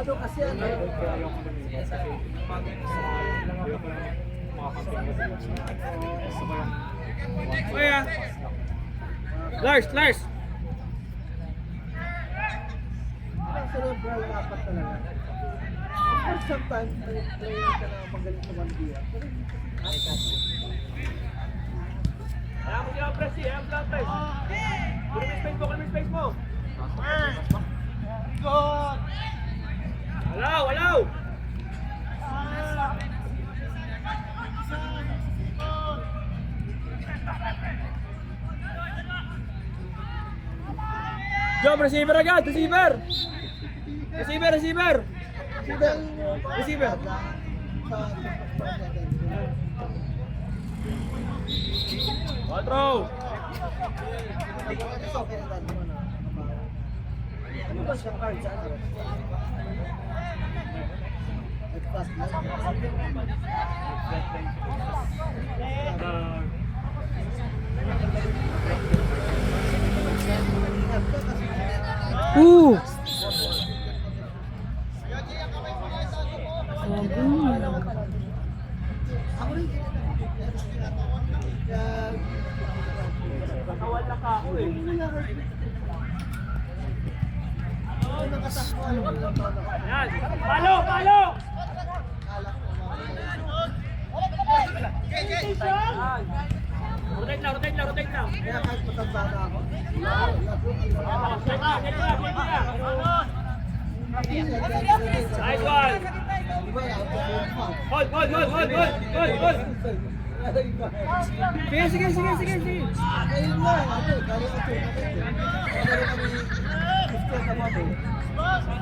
Ano kasi ano? Kaya. Lars. Cerebral dapat talaga. Of course, sometimes may player ka na magaling sa bandiya. Pero hindi kasi Ayan mo siya, press. Kunin space mo. Good! Alaw! Job, receiver agad, receiver! Receiver! Control! Ano ba siya card sa ano? Ako rin. Katawan lang ka ako eh. Ayan, palo! Rotate lang. Kaya kahit matanda na ako. Nice one! Hold! Sige! Ayun lang, ano, kaya ito.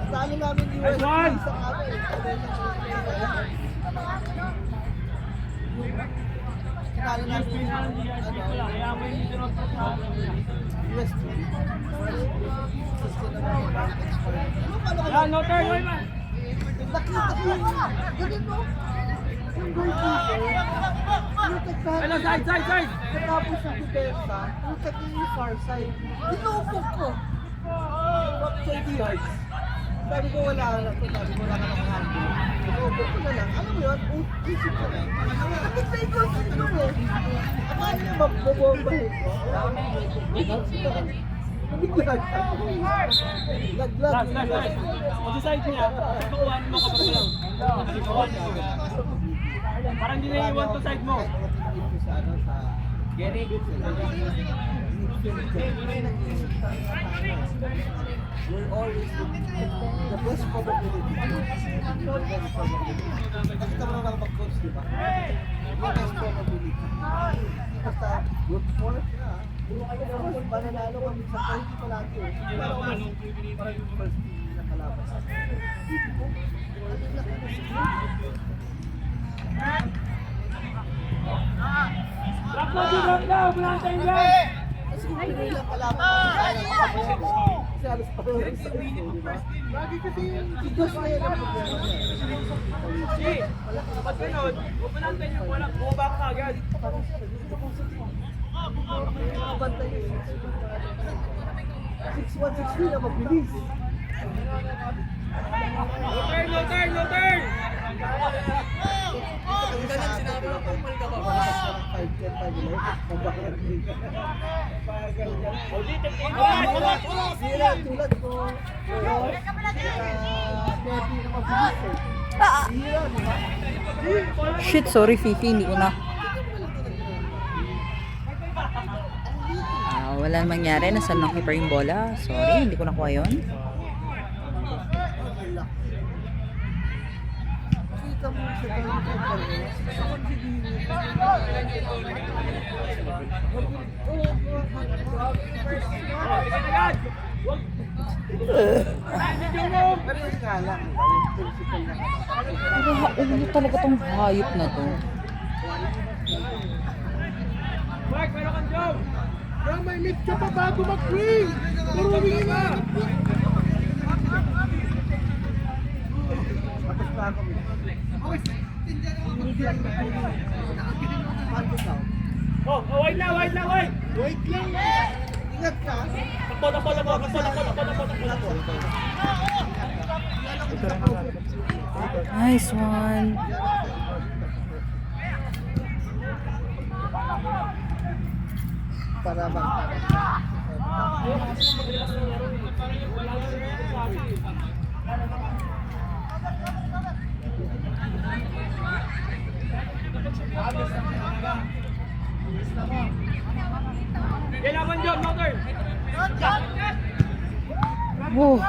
Saan namin yung Nice one! sa kami. Kala namin UST. Ayan, no turn, man! Nakita ko yung ganun mo. Yung goalkeeper. Hello, side! Tapos yung depensa, yung sabi yung far side. Dinupok ko. 20 yards. Sabi ko wala na lang handle. Dinupok ko na lang. Alam mo yun? Isip ko na. Bakit na ikaw sino eh? Akala niya mabobombahin ko. Laglag. Mag-decide niya, pagkakuhaan mo ka pa lang. Parang hindi na iwan to side mo. Gary, we're always the best probability. Kasi tama lang mag-coach, di ba? The best probability. Basta good form na. Mananalo kami sa point palagi. Pero parang first team na kalaban sa Drop na! Wala tayong dyan! kasi kung Pinoy lang kalaban kasi halos pa rin sa di ba? Lagi kasi yung Diyos na yan ang problema niya. Pag ganun, huwag mo natin yung walang bumaba ka agad. Parang siya, gusto kong bantay yun. 6-1-6 na mabilis. No turn! Tulad ko, Shit, sorry Fifi, hindi ko na. Wala namang mangyari, nasa nakipper yung bola. Sorry, hindi ko nakuha yun. Ano talaga tong hayop na to? Mark, meron kang job! May mid ka pa bago mag-wing! Turumingin na! Tapos pa ako. Oh, wait lang! Wait lang! Ingat ka! Takbo! Nice one. Para bang Kailangan dyan, Motor! Oh.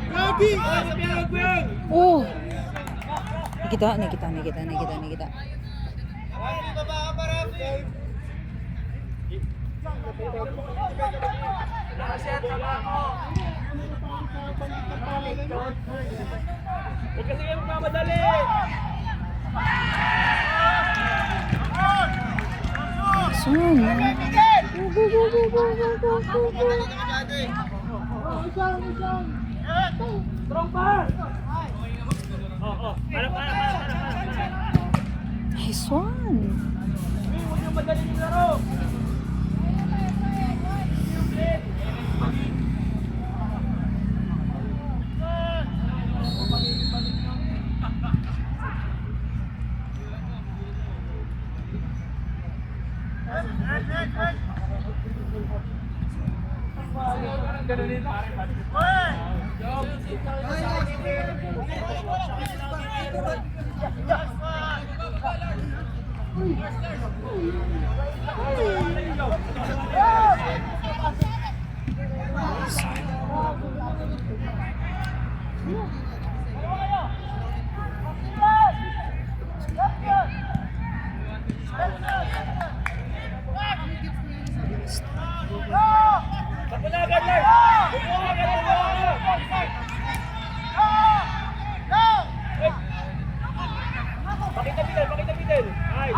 Gabi! Oh. Nakita. Huwag kasi kayo magmamadali! Son. Strong pass! Oo, para. Nice one. Huwag yung madali yung laro! Pakita middle. Nice.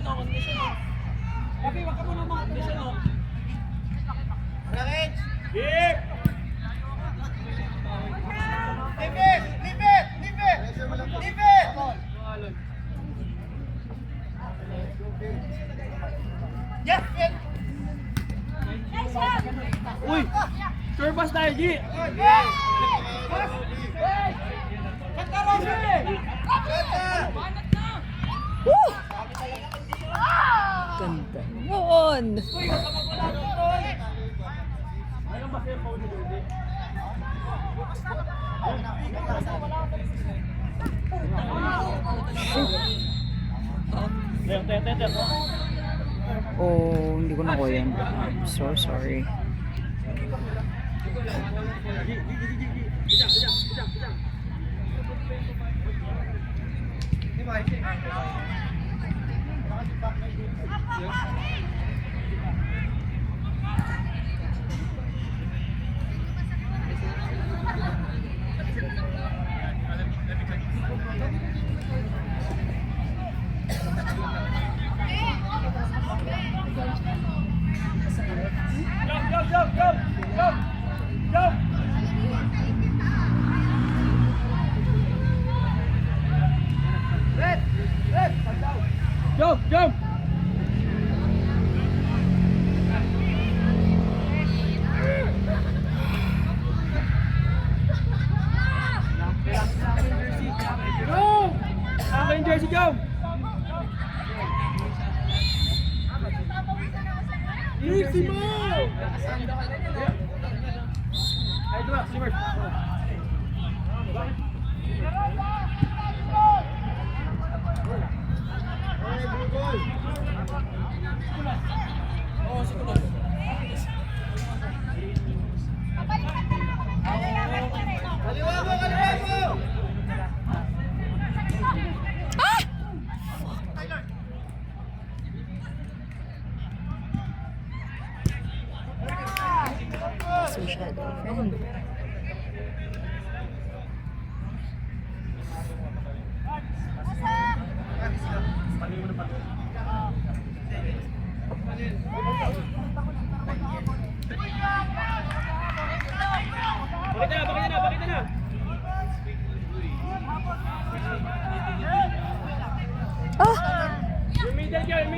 Condition. Okay, wag ka muna mga condition. Keep! Leave it! Yes! Uy! Sure pass tayo, G! Woo! Ganda. Noon. Oh, hindi ko na ko yan. I'm so sorry. Jump! Akin jersey, jump! Easy mo! Ay, ito ba, Slimmers. Social friend.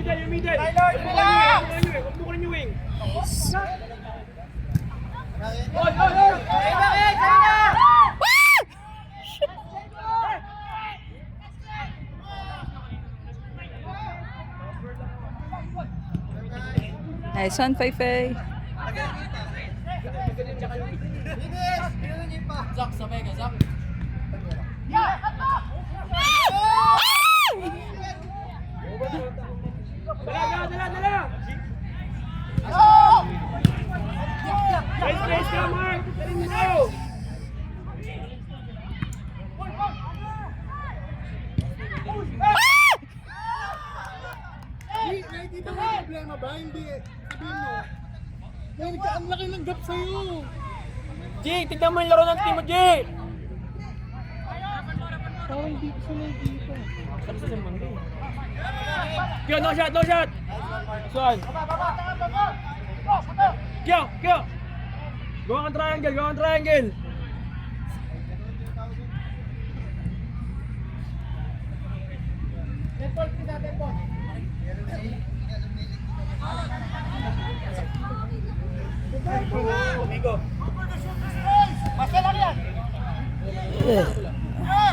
yung middle. Huwag mo yung wing. Nice one, Feifei. Dala. Nice ka, Mark. Dali mo na. Nakikita mo yung problema ba? Hindi. Sabihin mo. Ang laki ng gap sa'yo. G, tignan mo yung laro ng team mo, G. Parang hindi ko sila nakikita. Kyo, no shot. Saan? Kyo. Gawa kang triangle.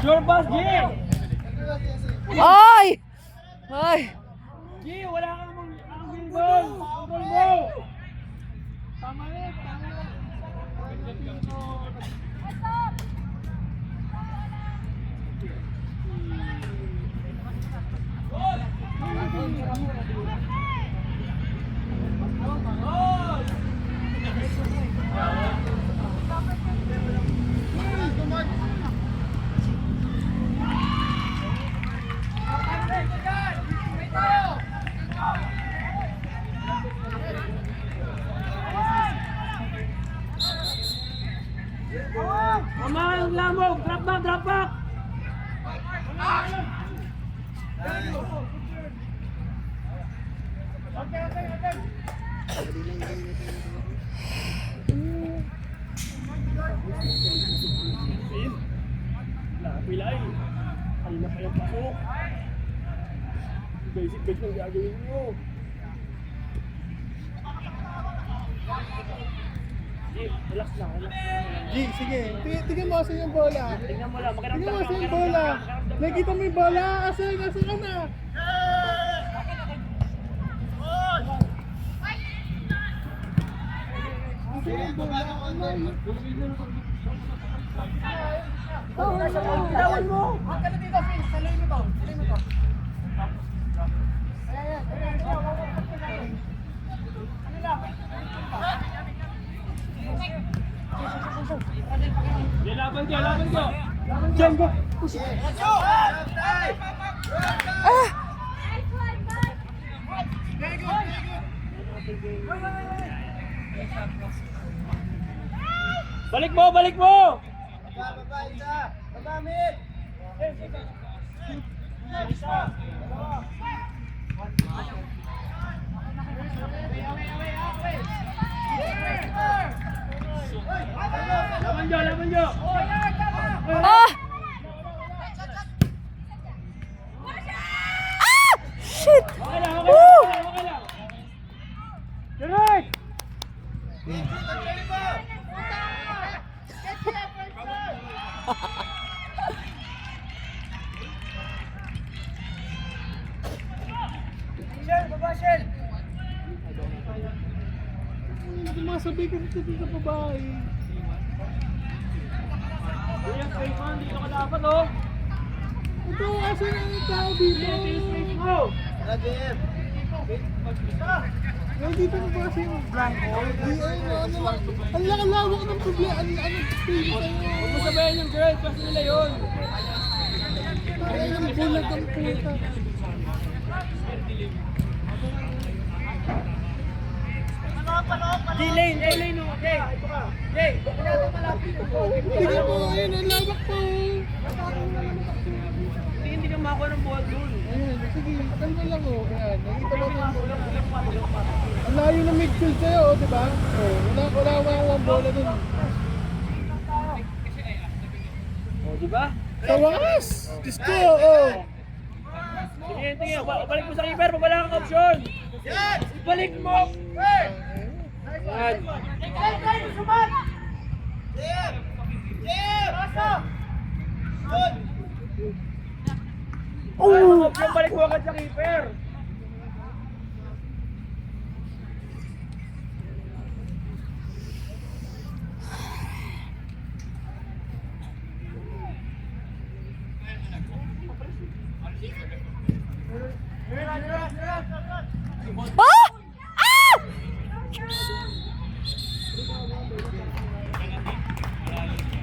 Sure pass, G. Ay! Ay! G, wala ka namang ball. Ball mo. Tama yan. Mama, lamog. Drop back. Pilay. Kanina pa yung pasok. Basic ang gagawin mo. Relax lang. G, sige. Tingnan mo kasi yung bola. Tingnan mo lang, Tingnan mo kasi yung bola. Nakikita mo yung bola. Asa ka na. Bitawan mo! Laban ko! Diyan ko! Balik mo! Laban nyo! Ah! Shit! Okay lang. Direct! Hindi masabi ko dito sa babae. Kuya, straight man, dito ka dapat, oh. Ito, asa na yung tao dito? Straight mo. Dito na ba kasi yung blanco? Di, ano lang. Ang lakalawak ng problema. Ano space sa'yo? Huwag mo sabihin yung girl, kasi nila yun. Ay, ang bulag ang puta. Lane, oh. Jay, ito ka. Jay, Tingnan mo, ayun, ang lawak pa. hindi ka makakuha ng ball doon. Ayun, sige, kalma lang oh. Ayan, nakita mo yung... Ang layo ng midfield sa'yo, oh, di ba? Oh, wala ang bola dun. Oh, di ba? Sa wakas! Diyos ko, oh! Sige. Balik mo sa keeper pag wala kang option. Ibalik mo. Yan. Oh! Balik mo agad sa keeper. Oh!